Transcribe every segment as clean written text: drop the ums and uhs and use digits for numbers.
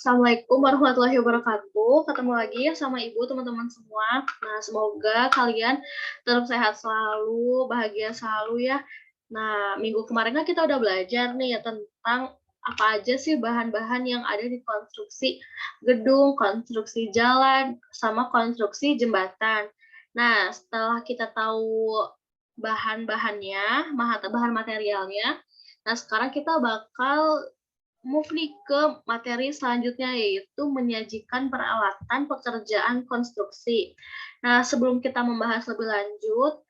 Assalamualaikum warahmatullahi wabarakatuh. Ketemu lagi ya sama Ibu, teman-teman semua. Nah, semoga kalian tetap sehat selalu, bahagia selalu ya. Nah, minggu kemarin kan kita udah belajar nih ya tentang apa aja sih bahan-bahan yang ada di konstruksi gedung, konstruksi jalan, sama konstruksi jembatan. Nah, setelah kita tahu bahan-bahannya, bahan materialnya, nah sekarang kita bakal move nih ke materi selanjutnya, yaitu menyajikan peralatan pekerjaan konstruksi. Nah, sebelum kita membahas lebih lanjut,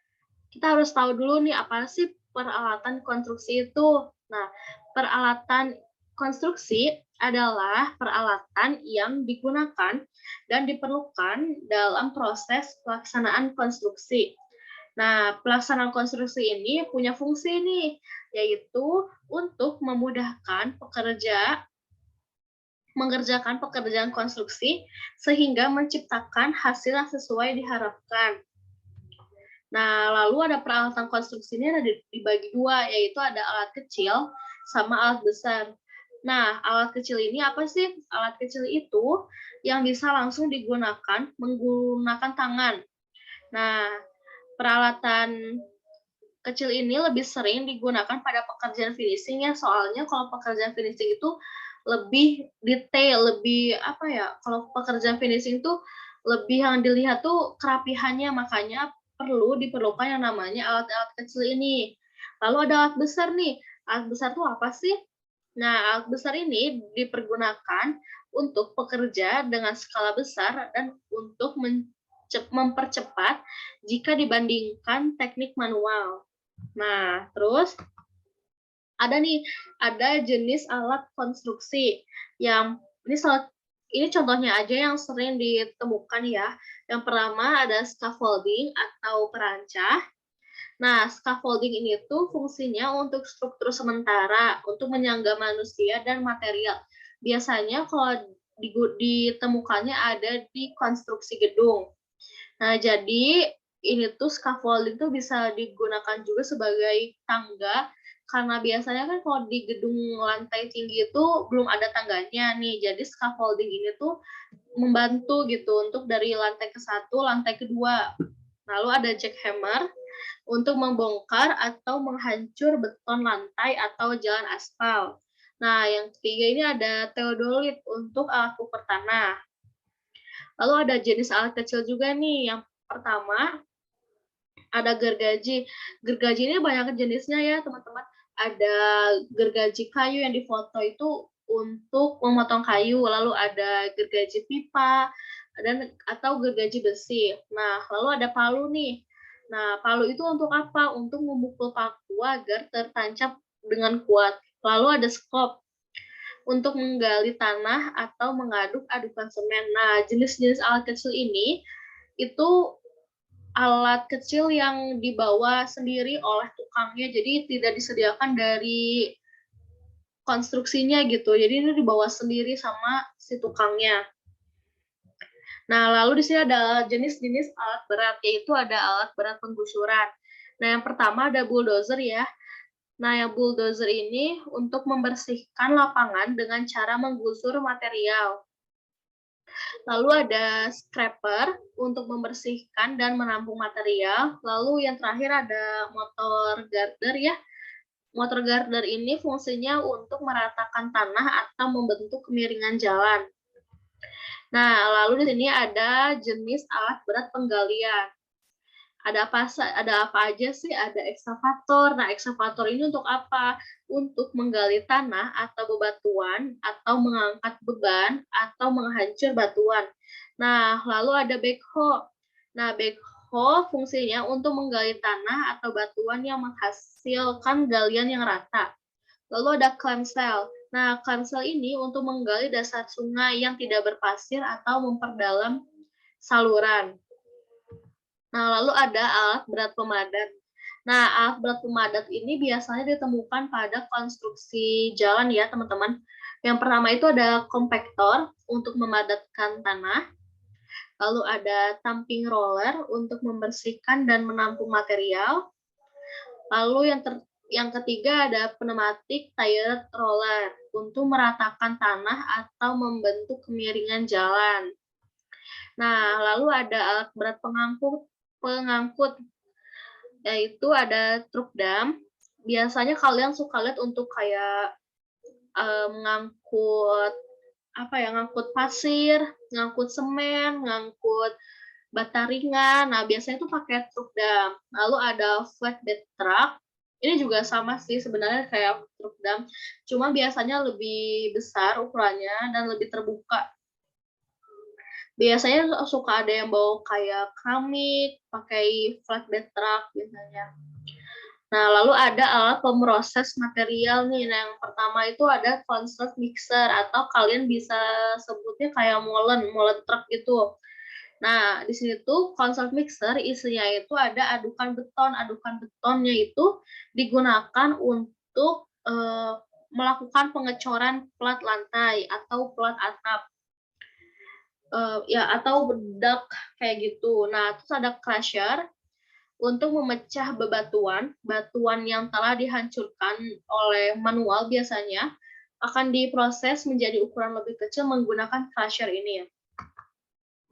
kita harus tahu dulu nih apa sih peralatan konstruksi itu. Nah, peralatan konstruksi adalah peralatan yang digunakan dan diperlukan dalam proses pelaksanaan konstruksi. Nah, pelaksanaan konstruksi ini punya fungsi nih, yaitu untuk memudahkan mengerjakan pekerjaan konstruksi sehingga menciptakan hasil yang sesuai diharapkan. Nah, lalu ada peralatan konstruksi ini ada dibagi dua, yaitu ada alat kecil sama alat besar. Nah, alat kecil ini apa sih? Alat kecil itu yang bisa langsung digunakan menggunakan tangan. Nah, peralatan kecil ini lebih sering digunakan pada pekerjaan finishing ya, soalnya kalau pekerjaan finishing itu lebih detail, lebih apa ya, kalau pekerjaan finishing tuh lebih yang dilihat tuh kerapihannya, makanya diperlukan yang namanya alat-alat kecil ini. Lalu ada alat besar nih, alat besar tuh apa sih? Nah, alat besar ini dipergunakan untuk pekerja dengan skala besar dan untuk mempercepat jika dibandingkan teknik manual. Nah, terus ada jenis alat konstruksi yang ini contohnya aja yang sering ditemukan ya. Yang pertama ada scaffolding atau perancah. Nah, scaffolding ini tuh fungsinya untuk struktur sementara, untuk menyangga manusia dan material. Biasanya kalau ditemukannya ada di konstruksi gedung. Nah, jadi ini tuh scaffolding tuh bisa digunakan juga sebagai tangga, karena biasanya kan kalau di gedung lantai tinggi itu belum ada tangganya nih, jadi scaffolding ini tuh membantu gitu untuk dari lantai ke satu, lantai kedua. Lalu ada jackhammer untuk membongkar atau menghancur beton lantai atau jalan aspal. Nah, yang ketiga ini ada theodolit untuk alat ukur tanah. Lalu ada jenis alat kecil juga nih. Yang pertama ada gergaji. Gergaji ini banyak jenisnya ya, teman-teman. Ada gergaji kayu yang difoto itu untuk memotong kayu, lalu ada gergaji pipa atau gergaji besi. Nah, lalu ada palu nih. Nah, palu itu untuk apa? Untuk memukul paku agar tertancap dengan kuat. Lalu ada skop untuk menggali tanah atau mengaduk-adukan semen. Nah, jenis-jenis alat kecil ini itu alat kecil yang dibawa sendiri oleh tukangnya, jadi tidak disediakan dari konstruksinya gitu. Jadi ini dibawa sendiri sama si tukangnya. Nah, lalu di sini ada jenis-jenis alat berat, yaitu ada alat berat penggusuran. Nah, yang pertama ada bulldozer ya. Nah, yang bulldozer ini untuk membersihkan lapangan dengan cara menggusur material. Lalu ada scraper untuk membersihkan dan menampung material. Lalu yang terakhir ada motor girder ya. Motor girder ini fungsinya untuk meratakan tanah atau membentuk kemiringan jalan. Nah, lalu di sini ada jenis alat berat penggalian. Ada apa aja sih? Ada ekskavator. Nah, ekskavator ini untuk apa? Untuk menggali tanah atau bebatuan, atau mengangkat beban, atau menghancur batuan. Nah, lalu ada backhoe. Nah, backhoe fungsinya untuk menggali tanah atau batuan yang menghasilkan galian yang rata. Lalu ada clamshell. Nah, clamshell ini untuk menggali dasar sungai yang tidak berpasir atau memperdalam saluran. Nah, lalu ada alat berat pemadat. Nah, alat berat pemadat ini biasanya ditemukan pada konstruksi jalan ya, teman-teman. Yang pertama itu ada kompaktor untuk memadatkan tanah. Lalu ada tamping roller untuk membersihkan dan menampung material. Lalu yang Yang ketiga ada pneumatic tire roller untuk meratakan tanah atau membentuk kemiringan jalan. Nah, lalu ada alat berat pengangkut yaitu ada truk dump. Biasanya kalian suka lihat untuk kayak ngangkut apa ya, ngangkut pasir, ngangkut semen, ngangkut bata ringan. Nah, biasanya itu pakai truk dump. Lalu ada flatbed truck. Ini juga sama sih sebenarnya kayak truk dump, cuma biasanya lebih besar ukurannya dan lebih terbuka. Biasanya suka ada yang bawa kayak keramik, pakai flatbed truck biasanya. Nah, lalu ada alat pemroses material nih. Nah, yang pertama itu ada construct mixer atau kalian bisa sebutnya kayak molen truk gitu. Nah, di sini tuh construct mixer isinya itu ada adukan beton. Adukan betonnya itu digunakan untuk melakukan pengecoran plat lantai atau plat atap. Ya atau bedak kayak gitu. Nah, terus ada crusher untuk memecah batuan yang telah dihancurkan oleh manual biasanya akan diproses menjadi ukuran lebih kecil menggunakan crusher ini ya.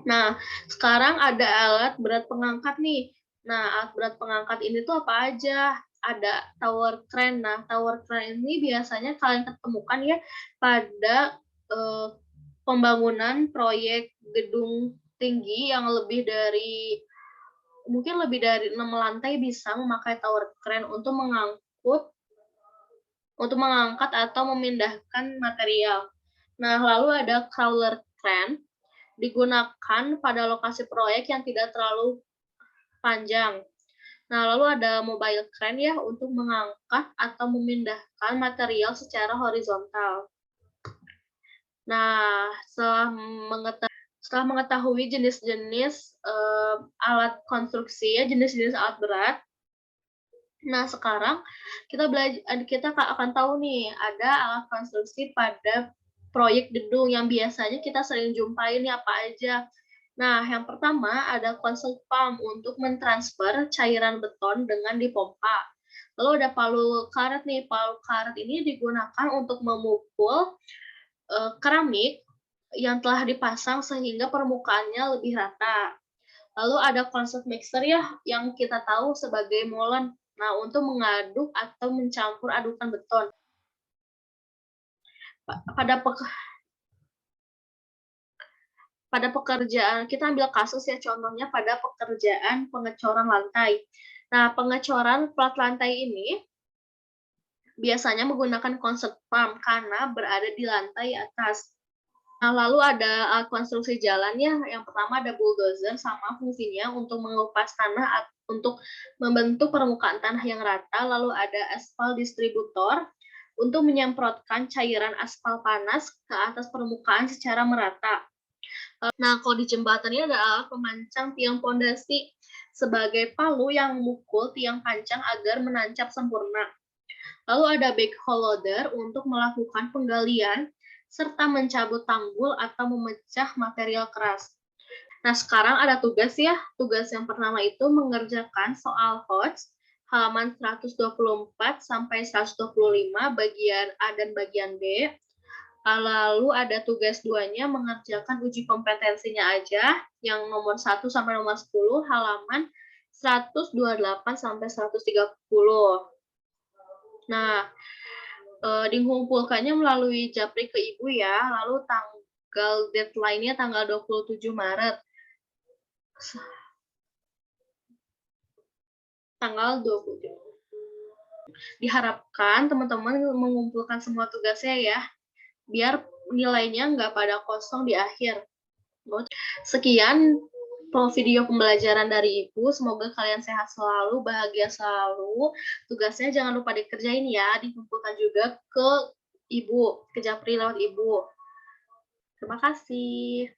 Nah, sekarang ada alat berat pengangkat nih. Nah, alat berat pengangkat ini tuh apa aja? Ada tower crane. Nah, tower crane ini biasanya kalian ketemukan ya pada pembangunan proyek gedung tinggi yang mungkin lebih dari 6 lantai bisa memakai tower crane untuk mengangkat atau memindahkan material. Nah, lalu ada crawler crane digunakan pada lokasi proyek yang tidak terlalu panjang. Nah, lalu ada mobile crane ya untuk mengangkat atau memindahkan material secara horizontal. Nah, setelah mengetahui jenis-jenis alat konstruksi ya, jenis-jenis alat berat. Nah, sekarang kita akan tahu nih, ada alat konstruksi pada proyek gedung yang biasanya kita sering jumpai ini apa aja. Nah, yang pertama ada consult pump untuk mentransfer cairan beton dengan dipompa. Lalu ada palu karet nih, palu karet ini digunakan untuk memukul keramik yang telah dipasang sehingga permukaannya lebih rata. Lalu ada consult mixer ya, yang kita tahu sebagai molen. Nah, untuk mengaduk atau mencampur adukan beton. Pada pekerjaan, kita ambil kasus ya, contohnya pada pekerjaan pengecoran lantai. Nah, pengecoran plat lantai ini biasanya menggunakan consult pump karena berada di lantai atas. Nah, lalu ada konstruksi jalan ya. Yang pertama ada bulldozer sama fungsinya untuk mengupas tanah untuk membentuk permukaan tanah yang rata. Lalu ada aspal distributor untuk menyemprotkan cairan aspal panas ke atas permukaan secara merata. Nah, kalau di jembatan ini ada alat pemancang tiang pondasi sebagai palu yang memukul tiang pancang agar menancap sempurna. Lalu ada backhoe loader untuk melakukan penggalian serta mencabut tanggul atau memecah material keras. Nah, sekarang ada tugas ya. Tugas yang pertama itu mengerjakan soal HOTS halaman 124 sampai 125 bagian A dan bagian B. Lalu ada tugas 2-nya mengerjakan uji kompetensinya aja yang nomor 1 sampai nomor 10 halaman 128 sampai 130. Nah, dikumpulkannya melalui japri ke ibu ya, lalu tanggal deadline-nya tanggal 27 Maret. Tanggal 27. Diharapkan teman-teman mengumpulkan semua tugasnya ya, biar nilainya nggak pada kosong di akhir. Sekian video pembelajaran dari Ibu. Semoga kalian sehat selalu, bahagia selalu. Tugasnya jangan lupa dikerjain ya, dikumpulkan juga ke Ibu, ke Japri lewat Ibu. Terima kasih.